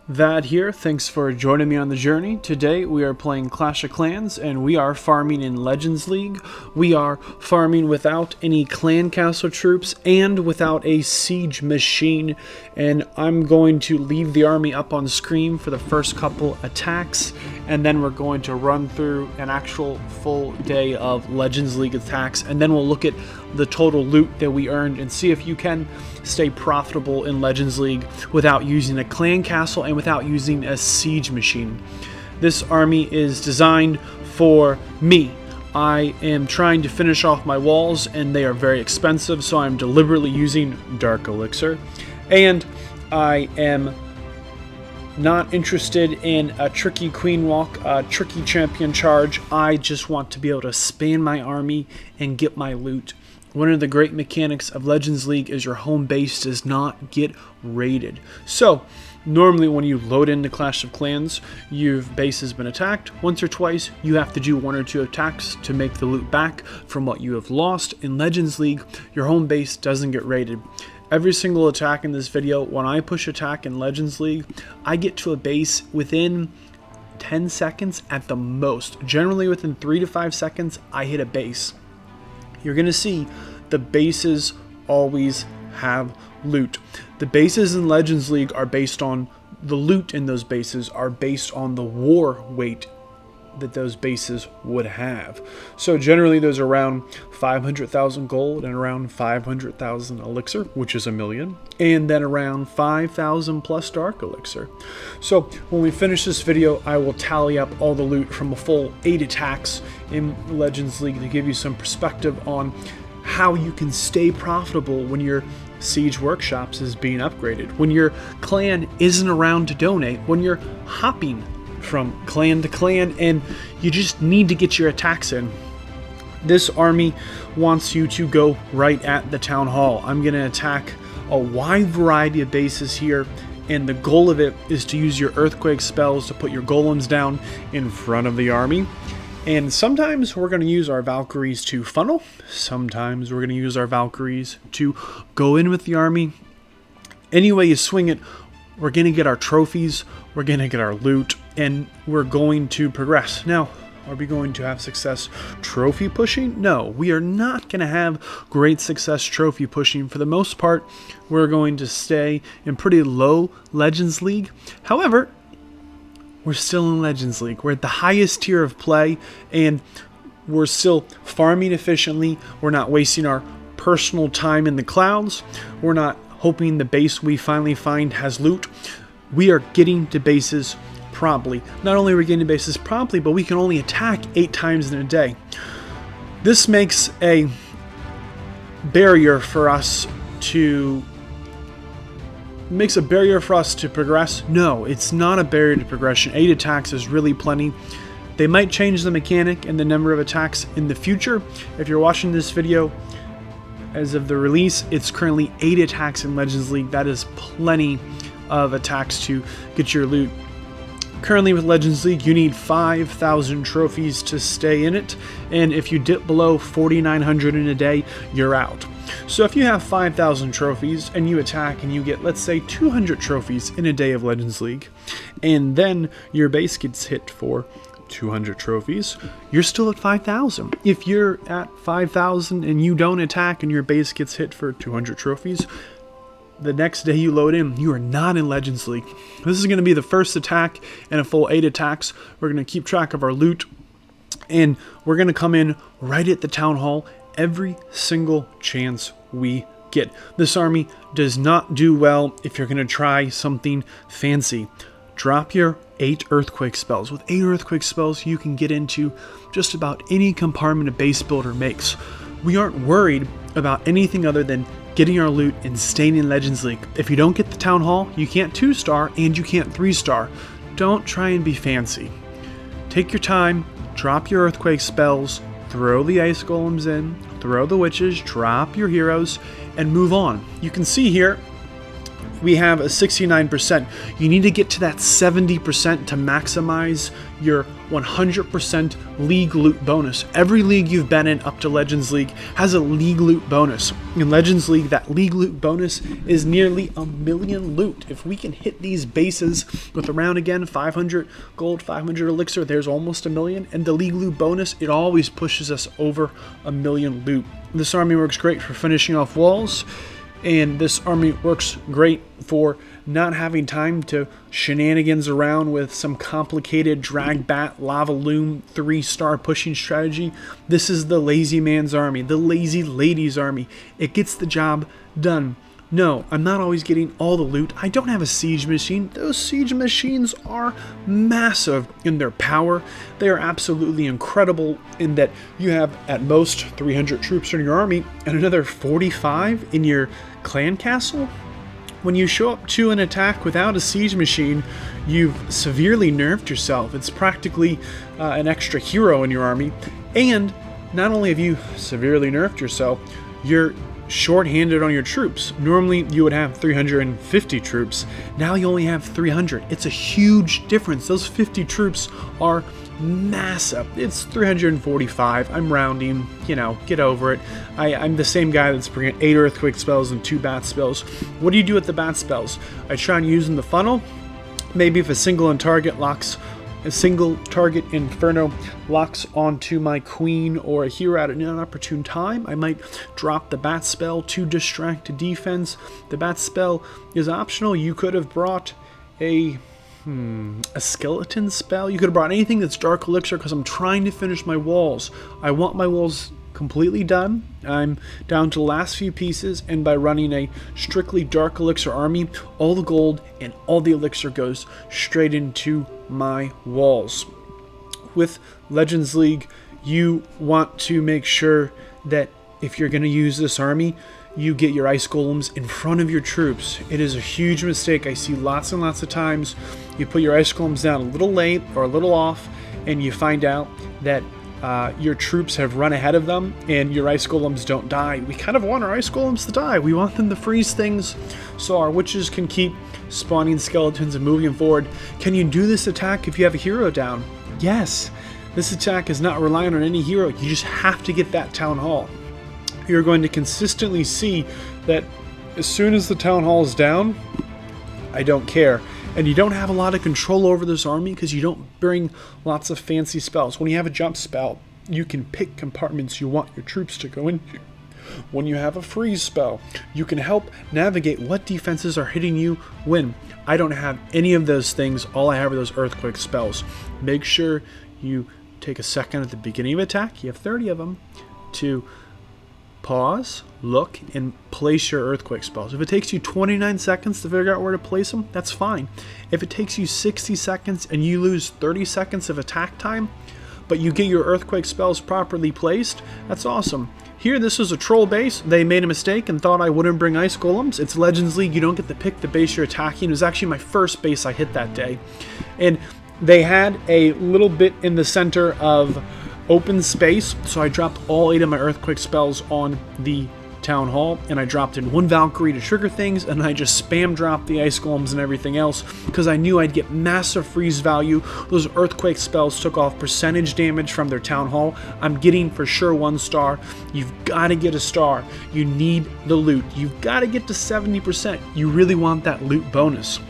Vadd here, thanks for joining me on the journey. Today we are playing Clash of Clans and we are farming in Legends League. We are farming without any clan castle troops and without a siege machine, and I'm going to leave the army up on screen for the first couple attacks, and then we're going to run through an actual full day of Legends League attacks, and then we'll look at the total loot that we earned and see if you can stay profitable in Legends League without using a clan castle and without using a siege machine. This army is designed for me. I am trying to finish off my walls and they are very expensive, so I'm deliberately using Dark Elixir, and I am not interested in a tricky queen walk, a tricky champion charge. I just want to be able to span my army and get my loot. One of the great mechanics of Legends League is your home base does not get raided. So normally when you load into Clash of Clans, your base has been attacked once or twice. You have to do 1 or 2 attacks to make the loot back from what you have lost. In Legends League, your home base doesn't get raided. Every single attack in this video, when I push attack in Legends League, I get to a base within 10 seconds at the most. Generally within 3 to 5 seconds, I hit a base. You're going to see the bases always have loot. The bases in Legends League are based on the loot in those bases are based on the war weight that those bases would have. So generally there's around 500,000 gold and around 500,000 elixir, which is 1,000,000, and then around 5,000 plus dark elixir. So when we finish this video, I will tally up all the loot from a full 8 attacks in Legends League to give you some perspective on how you can stay profitable when your Siege Workshops is being upgraded, when your clan isn't around to donate, when you're hopping from clan to clan and you just need to get your attacks in. This army wants you to go right at the town hall. I'm going to attack a wide variety of bases here, and the goal of it is to use your earthquake spells to put your golems down in front of the army. And sometimes we're going to use our Valkyries to funnel. Sometimes we're going to use our Valkyries to go in with the army. Any way you swing it, we're going to get our trophies, we're going to get our loot, and we're going to progress. Now, are we going to have success trophy pushing? No, we are not going to have great success trophy pushing. For the most part, we're going to stay in pretty low Legends League. However, we're still in Legends League. We're at the highest tier of play, and we're still farming efficiently. We're not wasting our personal time in the clouds. We're not hoping the base we finally find has loot. We are getting to bases promptly. Not only are we getting to bases promptly, but we can only attack 8 times in a day. This makes a barrier for us to progress. No, it's not a barrier to progression. 8 attacks is really plenty. They might change the mechanic and the number of attacks in the future. If you're watching this video as of the release, it's currently 8 attacks in Legends League. That is plenty of attacks to get your loot. Currently with Legends League, you need 5,000 trophies to stay in it, and if you dip below 4,900 in a day, you're out. So if you have 5,000 trophies and you attack and you get, let's say, 200 trophies in a day of Legends League, and then your base gets hit for 200 trophies, you're still at 5,000. If you're at 5,000 and you don't attack and your base gets hit for 200 trophies, the next day you load in, you are not in Legends League. This is going to be the first attack in a full 8 attacks. We're going to keep track of our loot, and we're going to come in right at the town hall every single chance we get. This army does not do well if you're going to try something fancy. Drop your 8 earthquake spells. With 8 earthquake spells, you can get into just about any compartment a base builder makes. We aren't worried about anything other than getting our loot and staying in Legends League. If you don't get the town hall, you can't 2-star and you can't 3-star. Don't try and be fancy. Take your time, drop your earthquake spells, throw the ice golems in, throw the witches, drop your heroes, and move on. You can see here, we have a 69%. You need to get to that 70% to maximize your 100% league loot bonus. Every league you've been in up to Legends League has a league loot bonus. In Legends League, that league loot bonus is nearly 1 million loot. If we can hit these bases with around, again, 500 gold, 500 elixir, there's almost 1 million. And the league loot bonus, it always pushes us over 1 million loot. This army works great for finishing off walls. And this army works great for not having time to shenanigans around with some complicated drag bat lava loom 3-star pushing strategy. This is the lazy man's army, the lazy lady's army. It gets the job done. No, I'm not always getting all the loot. I don't have a siege machine. Those siege machines are massive in their power. They are absolutely incredible in that you have at most 300 troops in your army and another 45 in your clan castle. When you show up to an attack without a siege machine, you've severely nerfed yourself. It's practically an extra hero in your army. And not only have you severely nerfed yourself, you're short-handed on your troops. Normally you would have 350 troops. Now you only have 300. It's a huge difference. Those 50 troops are massive. It's 345. I'm rounding, get over it. I'm the same guy that's bringing 8 earthquake spells and 2 bat spells. What do you do with the bat spells? I try and use in the funnel. Maybe if a single target inferno locks onto my queen or a hero at an inopportune time, I might drop the bat spell to distract defense. The bat spell is optional. You could have brought a skeleton spell. You could have brought anything that's dark elixir because I'm trying to finish my walls. I want my walls completely done. I'm down to the last few pieces, and by running a strictly dark elixir army, all the gold and all the elixir goes straight into my walls. With Legends League, you want to make sure that if you're going to use this army, you get your ice golems in front of your troops. It is a huge mistake. I see lots and lots of times you put your ice golems down a little late or a little off, and you find out that your troops have run ahead of them and your ice golems don't die. We kind of want our ice golems to die. We want them to freeze things so our witches can keep spawning skeletons and moving forward. Can you do this attack if you have a hero down? Yes. This attack is not relying on any hero. You just have to get that town hall. You're going to consistently see that as soon as the town hall is down, I don't care. And you don't have a lot of control over this army because you don't bring lots of fancy spells. When you have a jump spell, you can pick compartments you want your troops to go into. When you have a freeze spell, you can help navigate what defenses are hitting you when. I don't have any of those things. All I have are those earthquake spells. Make sure you take a second at the beginning of attack. You have 30 of them to pause, look, and place your earthquake spells. If it takes you 29 seconds to figure out where to place them, that's fine. If it takes you 60 seconds and you lose 30 seconds of attack time, but you get your earthquake spells properly placed, that's awesome. Here, this is a troll base. They made a mistake and thought I wouldn't bring ice golems. It's Legends League. You don't get to pick the base you're attacking. It was actually my first base I hit that day. And they had a little bit in the center of open space, so I dropped all 8 of my earthquake spells on the town hall, and I dropped in 1 Valkyrie to trigger things, and I just spam dropped the ice golems and everything else because I knew I'd get massive freeze value. Those earthquake spells took off percentage damage from their town hall. I'm getting for sure 1 star. You've got to get a star. You need the loot. You've got to get to 70%. You really want that loot bonus.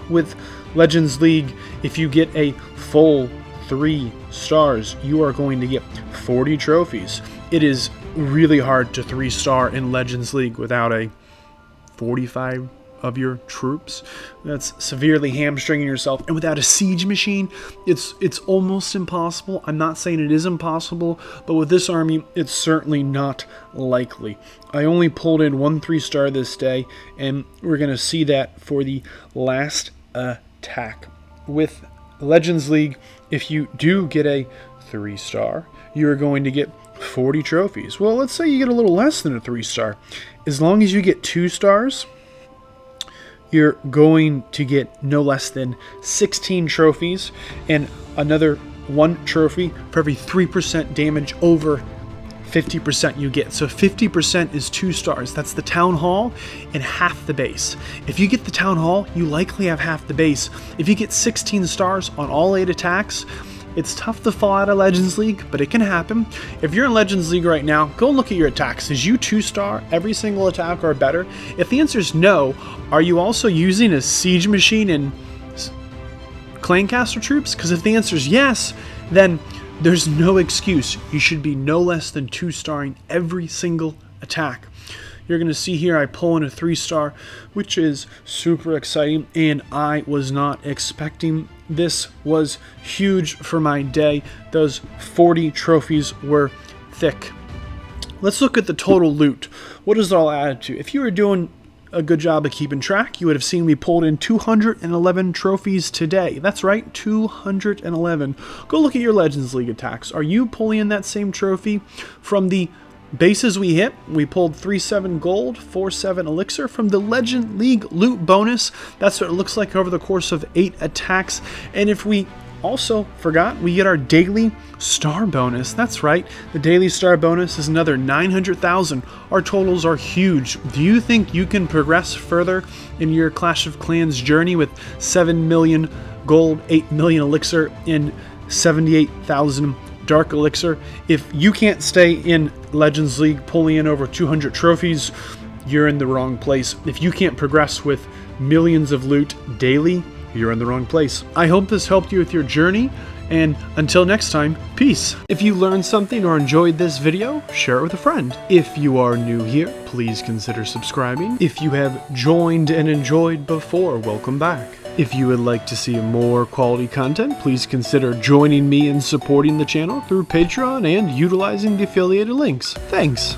With Legends League, if you get a full 3 stars, you are going to get 40 trophies. It is really hard to 3-star in Legends League without a 45 of your troops. That's severely hamstringing yourself. And without a siege machine, it's almost impossible. I'm not saying it is impossible, but with this army, it's certainly not likely. I only pulled in 1 3-star this day, and we're going to see that for the last attack. With Legends League, if you do get a 3-star, you're going to get 40 trophies. Well, let's say you get a little less than a 3-star. As long as you get 2 stars, you're going to get no less than 16 trophies and another 1 trophy for every 3% damage over 50% you get. So 50% is 2 stars. That's the Town Hall and half the base. If you get the Town Hall, you likely have half the base. If you get 16 stars on all 8 attacks, it's tough to fall out of Legends League, but it can happen. If you're in Legends League right now, go look at your attacks. Is you 2-star every single attack or better? If the answer is no, are you also using a Siege Machine and Clancaster troops? Because if the answer is yes, then there's no excuse. You should be no less than 2-starring every single attack. You're going to see here I pull in a 3-star, which is super exciting, and I was not expecting. This was huge for my day. Those 40 trophies were thick. Let's look at the total loot. What does it all add to? If you were doing a good job of keeping track, you would have seen we pulled in 211 trophies today. That's right, 211. Go look at your Legends League attacks. Are you pulling in that same trophy from the bases we hit? We pulled 3-7 gold, 4-7 elixir from the Legend League loot bonus. That's what it looks like over the course of 8 attacks. And if we also forgot, we get our daily star bonus. That's right, the daily star bonus is another 900,000. Our totals are huge. Do you think you can progress further in your Clash of Clans journey with 7 million gold, 8 million elixir, and 78,000 dark elixir? If you can't stay in Legends League pulling in over 200 trophies, you're in the wrong place. If you can't progress with millions of loot daily, you're in the wrong place. I hope this helped you with your journey, and until next time, peace. If you learned something or enjoyed this video, share it with a friend. If you are new here, please consider subscribing. If you have joined and enjoyed before, welcome back. If you would like to see more quality content, please consider joining me in supporting the channel through Patreon and utilizing the affiliated links. Thanks!